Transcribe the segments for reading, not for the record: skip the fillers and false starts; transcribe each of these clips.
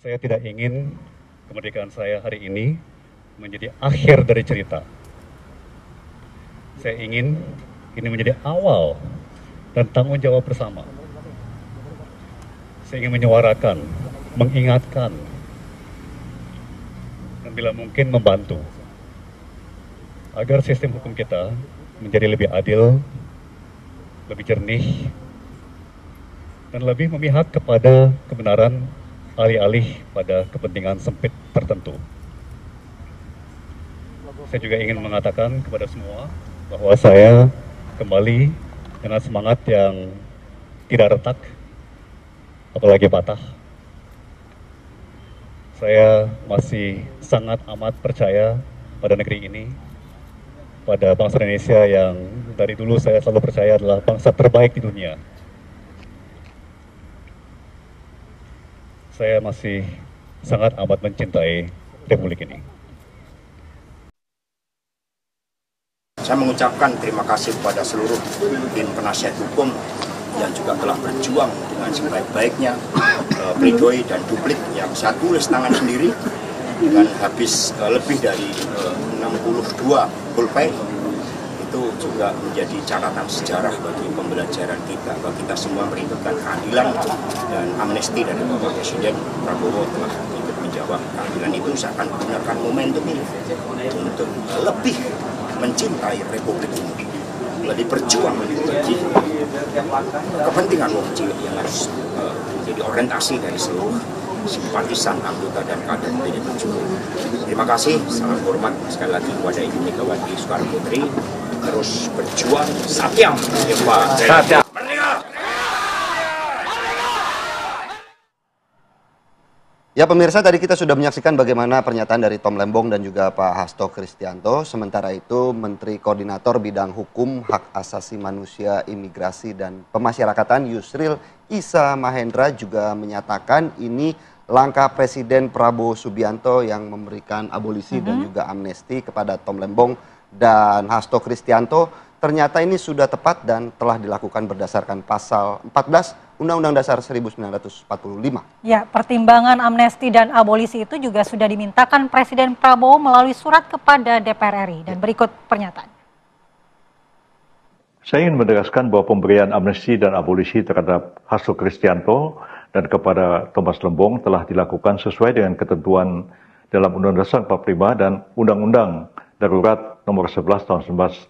Saya tidak ingin kemerdekaan saya hari ini menjadi akhir dari cerita. Saya ingin ini menjadi awal dan tanggung jawab bersama. Saya ingin menyuarakan, mengingatkan, dan bila mungkin membantu agar sistem hukum kita menjadi lebih adil, lebih jernih, dan lebih memihak kepada kebenaran alih-alih pada kepentingan sempit tertentu. Saya juga ingin mengatakan kepada semua bahwa saya kembali dengan semangat yang tidak retak, apalagi patah. Saya masih sangat amat percaya pada negeri ini, pada bangsa Indonesia yang dari dulu saya selalu percaya adalah bangsa terbaik di dunia. Saya masih sangat amat mencintai Republik ini. Saya mengucapkan terima kasih kepada seluruh tim penasihat hukum yang juga telah berjuang dengan sebaik-baiknya pledoi dan duplik yang saya tulis tangan sendiri dengan habis lebih dari 62 pulpen. Itu juga menjadi catatan sejarah bagi pembelajaran kita, bahwa kita semua merindukan keadilan dan amnesti dari Bapak Presiden Prabowo telah ikut menjawab keadilan itu. Saya akan menggunakan momentum ini untuk lebih mencintai Republik ini, lebih berjuang bagi kepentingan wong cilik yang harus menjadi orientasi dari seluruh simpatisan, anggota dan kader PDI Perjuangan. Terima kasih, salam hormat sekali lagi kepada Ibu Megawati Soekarno Putri. Terus berjuang, satyam, Satyam. Ya pemirsa, tadi kita sudah menyaksikan bagaimana pernyataan dari Tom Lembong dan juga Pak Hasto Kristianto. Sementara itu Menteri Koordinator Bidang Hukum, Hak Asasi Manusia, Imigrasi dan Pemasyarakatan Yusril Iza Mahendra juga menyatakan ini langkah Presiden Prabowo Subianto yang memberikan abolisi dan juga amnesti kepada Tom Lembong dan Hasto Kristianto ternyata ini sudah tepat dan telah dilakukan berdasarkan pasal 14 Undang-Undang Dasar 1945. Ya, pertimbangan amnesti dan abolisi itu juga sudah dimintakan Presiden Prabowo melalui surat kepada DPR RI. Dan berikut pernyataan. Saya ingin menegaskan bahwa pemberian amnesti dan abolisi terhadap Hasto Kristianto dan kepada Thomas Lembong telah dilakukan sesuai dengan ketentuan dalam Undang-Undang Dasar 45 dan Undang-Undang Darurat Nomor 11 Tahun 1954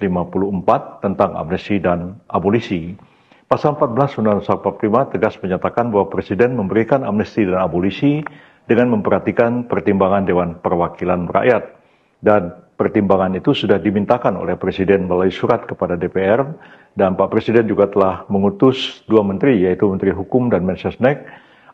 tentang amnesti dan abolisi. Pasal 14 Undang-Undang Dasar 45 tegas menyatakan bahwa Presiden memberikan amnesti dan abolisi dengan memperhatikan pertimbangan Dewan Perwakilan Rakyat. Dan pertimbangan itu sudah dimintakan oleh Presiden melalui surat kepada DPR, dan Pak Presiden juga telah mengutus dua menteri, yaitu Menteri Hukum dan Mensesnek,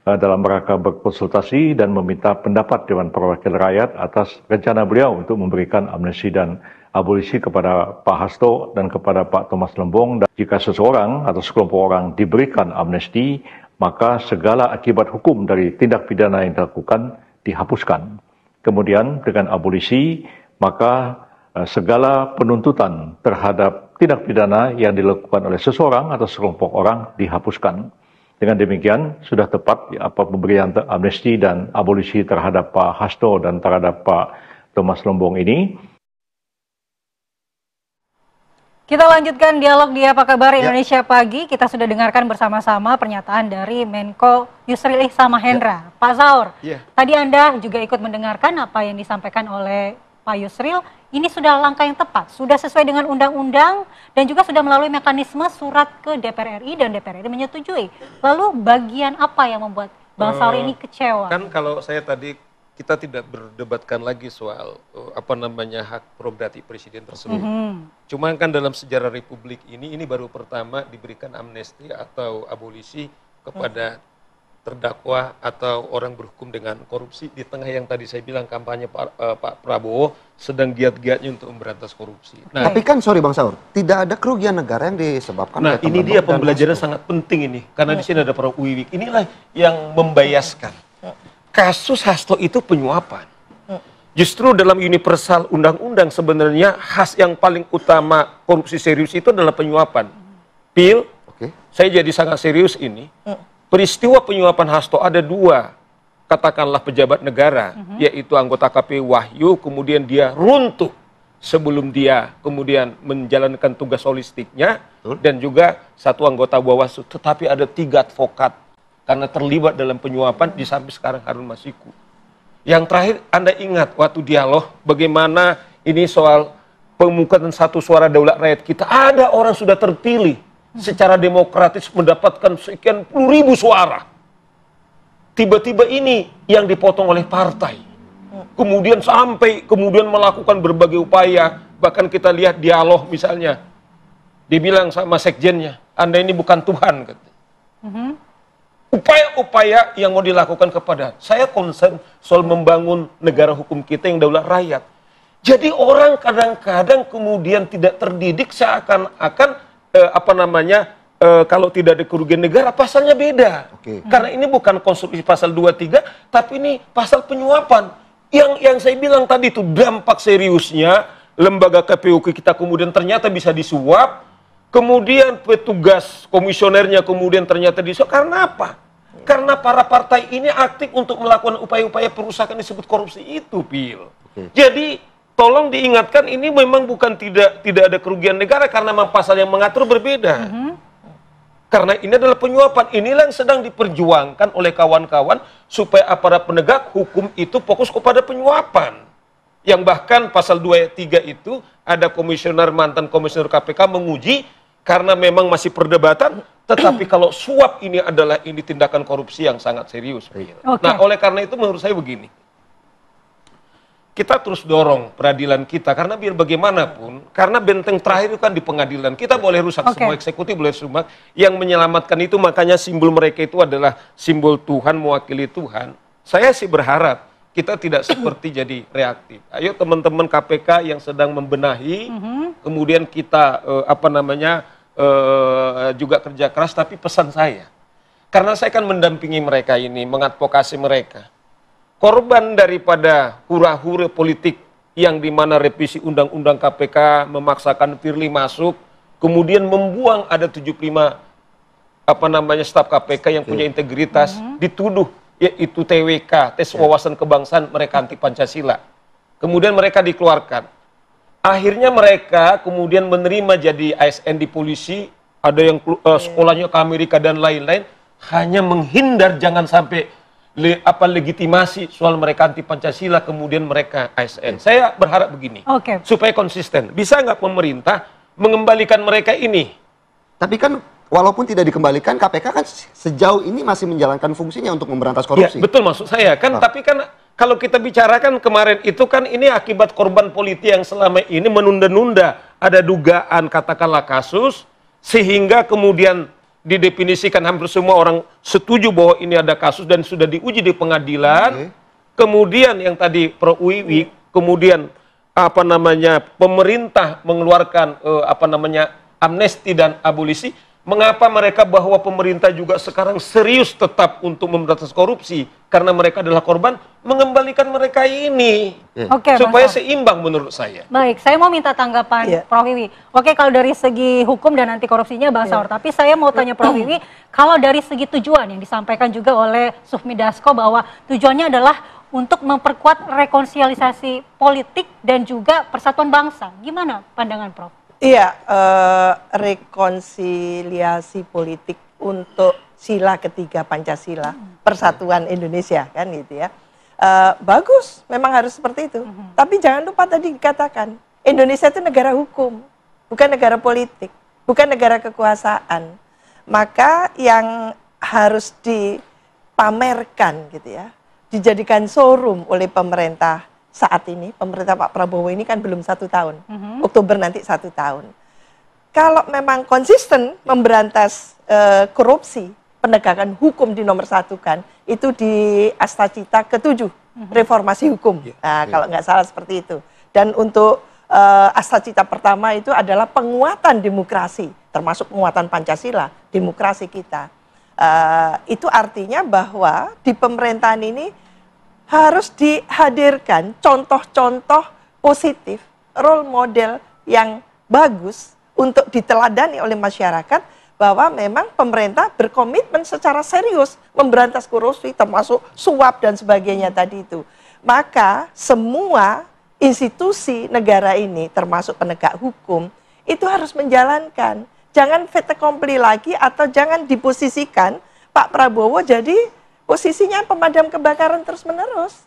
dalam rangka berkonsultasi dan meminta pendapat Dewan Perwakilan Rakyat atas rencana beliau untuk memberikan amnesti dan abolisi kepada Pak Hasto dan kepada Pak Thomas Lembong. Dan jika seseorang atau sekelompok orang diberikan amnesti, maka segala akibat hukum dari tindak pidana yang dilakukan dihapuskan. Kemudian dengan abolisi, maka segala penuntutan terhadap tindak pidana yang dilakukan oleh seseorang atau sekelompok orang dihapuskan. Dengan demikian, sudah tepat apa pemberian amnesti dan abolisi terhadap Pak Hasto dan terhadap Pak Thomas Lembong ini. Kita lanjutkan dialog di Apa Kabar Indonesia Pagi. Kita sudah dengarkan bersama-sama pernyataan dari Menko Yusril Iza Mahendra. Pak Saur, tadi Anda juga ikut mendengarkan apa yang disampaikan oleh Pak Yusril. Ini sudah langkah yang tepat, sudah sesuai dengan undang-undang dan juga sudah melalui mekanisme surat ke DPR RI dan DPR RI menyetujui. Lalu bagian apa yang membuat Bang Saur ini kecewa? Kan kalau saya tadi, kita tidak berdebatkan lagi soal hak prerogatif presiden tersebut. Cuman kan dalam sejarah Republik ini baru pertama diberikan amnesti atau abolisi kepada terdakwa atau orang berhukum dengan korupsi di tengah yang tadi saya bilang kampanye Pak Prabowo sedang giat-giatnya untuk memberantas korupsi. Nah, tapi kan sorry Bang Saur, tidak ada kerugian negara yang disebabkan. Nah ini dia pembelajaran sangat penting ini, karena di sini ada Prof. Wiwik. Inilah yang membayaskan. Kasus Hasto itu penyuapan. Justru dalam universal undang-undang sebenarnya yang paling utama korupsi serius itu adalah penyuapan. Saya jadi sangat serius ini. Peristiwa penyuapan Hasto ada dua katakanlah pejabat negara, yaitu anggota KPU Wahyu, kemudian dia runtuh sebelum dia kemudian menjalankan tugas holistiknya, dan juga satu anggota Bawaslu. Tetapi ada 3 advokat karena terlibat dalam penyuapan di samping sekarang Harun Masiku. Yang terakhir, Anda ingat waktu dialog bagaimana ini soal pemukulan satu suara daulat rakyat kita, ada orang sudah terpilih secara demokratis mendapatkan sekian puluh ribu suara. Tiba-tiba ini yang dipotong oleh partai. Kemudian kemudian melakukan berbagai upaya. Bahkan kita lihat dialog misalnya. Dibilang sama sekjennya, Anda ini bukan Tuhan. Upaya-upaya yang mau dilakukan kepada. Saya concern soal membangun negara hukum kita yang daulat rakyat. Jadi orang kadang-kadang kemudian tidak terdidik seakan-akan kalau tidak ada kerugian negara, pasalnya beda. Karena ini bukan konstruksi pasal 23, tapi ini pasal penyuapan. Yang saya bilang tadi itu dampak seriusnya, lembaga KPU kita kemudian ternyata bisa disuap, kemudian petugas komisionernya kemudian ternyata disuap. Karena apa? Karena para partai ini aktif untuk melakukan upaya-upaya perusahaan disebut korupsi itu, Pil. Jadi, tolong diingatkan ini memang bukan tidak ada kerugian negara karena memang pasal yang mengatur berbeda. Karena ini adalah penyuapan. Inilah yang sedang diperjuangkan oleh kawan-kawan supaya aparat penegak hukum itu fokus kepada penyuapan. Yang bahkan pasal 23 itu ada mantan komisioner KPK menguji karena memang masih perdebatan. Tetapi kalau suap ini adalah tindakan korupsi yang sangat serius. Nah, oleh karena itu menurut saya begini. Kita terus dorong peradilan kita, karena biar bagaimanapun, karena benteng terakhir itu kan di pengadilan. Kita boleh rusak semua, eksekutif boleh rusak, yang menyelamatkan itu makanya simbol mereka itu adalah simbol Tuhan, mewakili Tuhan. Saya sih berharap kita tidak seperti jadi reaktif. Ayo teman-teman KPK yang sedang membenahi, kemudian kita juga kerja keras, tapi pesan saya, karena saya kan mendampingi mereka ini, mengadvokasi mereka. Korban daripada hura-hura politik yang dimana revisi undang-undang KPK memaksakan Firly masuk, kemudian membuang ada 75 staf KPK yang punya integritas, dituduh yaitu TWK, tes wawasan kebangsaan, mereka anti Pancasila. Kemudian mereka dikeluarkan. Akhirnya mereka kemudian menerima jadi ASN di polisi, ada yang sekolahnya ke Amerika dan lain-lain, hanya menghindar jangan sampai legitimasi soal mereka anti Pancasila, kemudian mereka ASN. Saya berharap begini, supaya konsisten. Bisa nggak pemerintah mengembalikan mereka ini? Tapi kan walaupun tidak dikembalikan, KPK kan sejauh ini masih menjalankan fungsinya untuk memberantas korupsi. Ya, betul maksud saya kan. Tapi kan kalau kita bicarakan kemarin itu kan ini akibat korban politik yang selama ini menunda-nunda. Ada dugaan katakanlah kasus, sehingga kemudian didefinisikan hampir semua orang setuju bahwa ini ada kasus dan sudah diuji di pengadilan. Kemudian yang tadi Prof. Wiwi, kemudian pemerintah mengeluarkan amnesti dan abolisi. Mengapa mereka bahwa pemerintah juga sekarang serius tetap untuk memberantas korupsi? Karena mereka adalah korban, mengembalikan mereka ini. Supaya seimbang menurut saya. Baik, saya mau minta tanggapan Prof. Wiwi. Kalau dari segi hukum dan anti korupsinya Bang Saur, tapi saya mau tanya Prof. Wiwi, kalau dari segi tujuan yang disampaikan juga oleh Sufmi Dasko bahwa tujuannya adalah untuk memperkuat rekonsiliasi politik dan juga persatuan bangsa. Gimana pandangan Prof? Iya, rekonsiliasi politik untuk sila ketiga Pancasila, persatuan Indonesia kan gitu ya. Bagus, memang harus seperti itu. Tapi jangan lupa tadi dikatakan, Indonesia itu negara hukum, bukan negara politik, bukan negara kekuasaan. Maka yang harus dipamerkan gitu ya, dijadikan showroom oleh pemerintah saat ini, pemerintah Pak Prabowo ini kan belum 1 tahun, Oktober nanti 1 tahun. Kalau memang konsisten memberantas korupsi, penegakan hukum dinomor-satukan, itu di Astacita ke-7, reformasi hukum. Nah, kalau nggak salah seperti itu. Dan untuk Astacita pertama itu adalah penguatan demokrasi, termasuk penguatan Pancasila, demokrasi kita. Itu artinya bahwa di pemerintahan ini harus dihadirkan contoh-contoh positif, role model yang bagus untuk diteladani oleh masyarakat bahwa memang pemerintah berkomitmen secara serius memberantas korupsi termasuk suap dan sebagainya tadi itu. Maka semua institusi negara ini termasuk penegak hukum itu harus menjalankan. Jangan fait accompli lagi atau jangan diposisikan Pak Prabowo jadi posisinya pemadam kebakaran terus-menerus.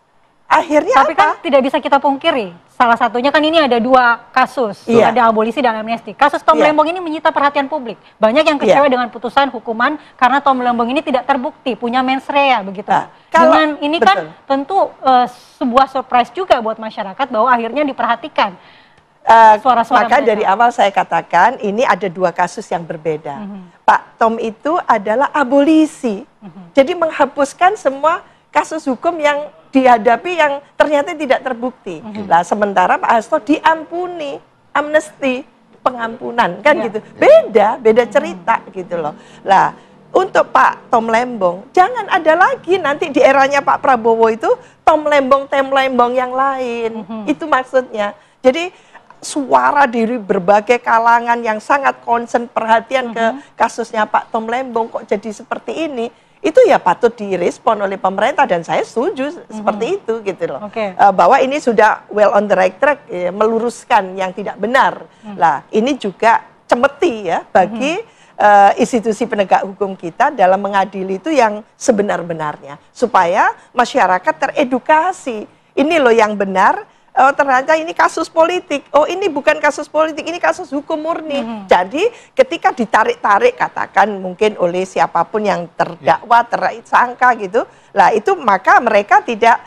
Akhirnya tapi kan tidak bisa kita pungkiri, salah satunya kan ini ada 2 kasus, ada abolisi dan amnesti. Kasus Tom Lembong ini menyita perhatian publik. Banyak yang kecewa dengan putusan hukuman karena Tom Lembong ini tidak terbukti punya mens rea begitu. Nah, dengan ini kan tentu sebuah surprise juga buat masyarakat bahwa akhirnya diperhatikan suara-suara maka dari awal saya katakan ini ada 2 kasus yang berbeda. Pak Tom itu adalah abolisi, jadi menghapuskan semua kasus hukum yang dihadapi yang ternyata tidak terbukti. Lah sementara Pak Hasto diampuni, amnesti, pengampunan kan gitu. Beda cerita gitu loh. Lah untuk Pak Tom Lembong jangan ada lagi nanti di eranya Pak Prabowo itu Tom Lembong yang lain. Itu maksudnya. Jadi suara dari berbagai kalangan yang sangat concern perhatian ke kasusnya Pak Tom Lembong kok jadi seperti ini. Itu ya patut direspon oleh pemerintah dan saya setuju seperti itu gitu loh. Bahwa ini sudah well on the right track ya, meluruskan yang tidak benar. Lah ini juga cemeti ya bagi institusi penegak hukum kita dalam mengadili itu yang sebenar-benarnya supaya masyarakat teredukasi. Ini loh yang benar. Oh ternyata ini kasus politik, oh ini bukan kasus politik, ini kasus hukum murni. Jadi ketika ditarik-tarik katakan mungkin oleh siapapun yang terdakwa, tersangka gitu, lah itu maka mereka tidak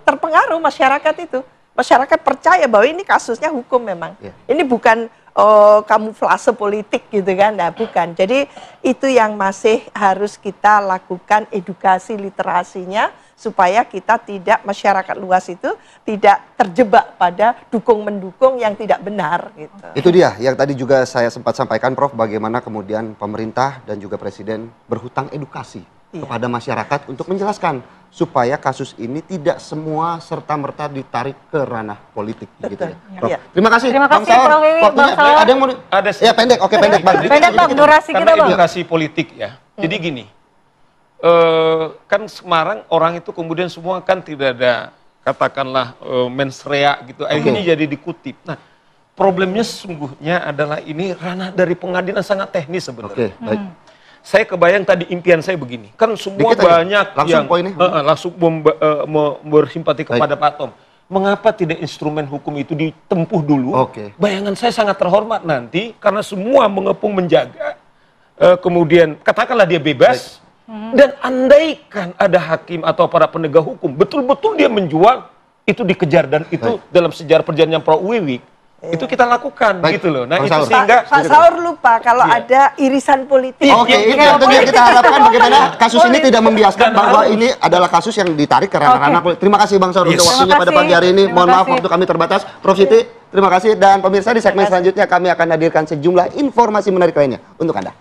terpengaruh masyarakat itu. Masyarakat percaya bahwa ini kasusnya hukum memang. Ini bukan kamuflase politik gitu kan, nah bukan. Jadi itu yang masih harus kita lakukan edukasi literasinya supaya kita tidak, masyarakat luas itu tidak terjebak pada dukung-mendukung yang tidak benar gitu. Itu dia yang tadi juga saya sempat sampaikan Prof, bagaimana kemudian pemerintah dan juga Presiden berhutang edukasi kepada masyarakat untuk menjelaskan supaya kasus ini tidak semua serta-merta ditarik ke ranah politik gitu ya. Prof. Terima kasih Bang Saur. Waktunya ada yang mau ya pendek, oke pendek Bang. Pendek Bang, durasi kita Bang. Edukasi politik ya. Jadi gini, kan Semarang orang itu kemudian semua kan tidak ada katakanlah mens rea gitu. Akhirnya jadi dikutip. Nah, problemnya sesungguhnya adalah ini ranah dari pengadilan sangat teknis sebenarnya. Baik. Saya kebayang tadi impian saya begini, kan semua banyak yang langsung bersimpati kepada Pak Tom. Mengapa tidak instrumen hukum itu ditempuh dulu? Bayangan saya sangat terhormat nanti karena semua mengepung menjaga. Kemudian katakanlah dia bebas. Dan andaikan ada hakim atau para penegak hukum betul-betul dia menjual, itu dikejar dan itu dalam sejarah perjalanan Pro Wiwik itu kita lakukan gitu loh. Nah, itu sehingga Pak Saur lupa kalau ada irisan politik. Oke, itu yang kita harapkan bagaimana kasus ini tidak membiaskan bahwa ini adalah kasus yang ditarik ke ranah-ranah politik. Terima kasih Bang Saur untuk waktunya pada pagi hari ini. Mohon maaf waktu kami terbatas. Prof Siti, terima kasih dan pemirsa di segmen selanjutnya kami akan hadirkan sejumlah informasi menarik lainnya untuk Anda.